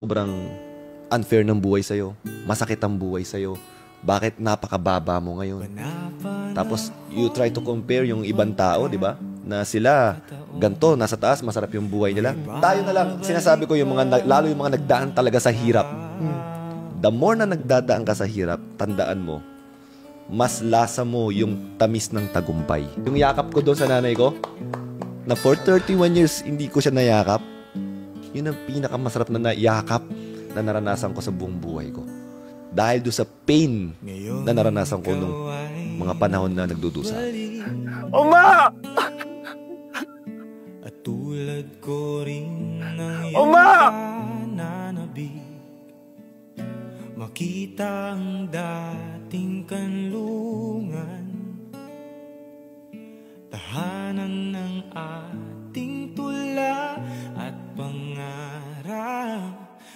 Sobrang unfair ng buhay sa'yo. Masakit ang buhay sa'yo. Bakit napakababa mo ngayon? Tapos, you try to compare yung ibang tao, di ba? Na sila, ganto, nasa taas, masarap yung buhay nila. Tayo na lang, sinasabi ko yung mga, lalo yung mga nagdaan talaga sa hirap. The more na nagdadaan ka sa hirap, tandaan mo, mas lasa mo yung tamis ng tagumpay. Yung yakap ko doon sa nanay ko, na for 31 years, hindi ko siya nayakap. Yun ang pinakamasarap na yakap na naranasan ko sa buong buhay ko. Dahil doon sa pain na naranasan ko nung mga panahon na nagdudusa. Uma! At tulad ko rin ng Uma! nananabik, makita ang dating kanlungan, tahanan ng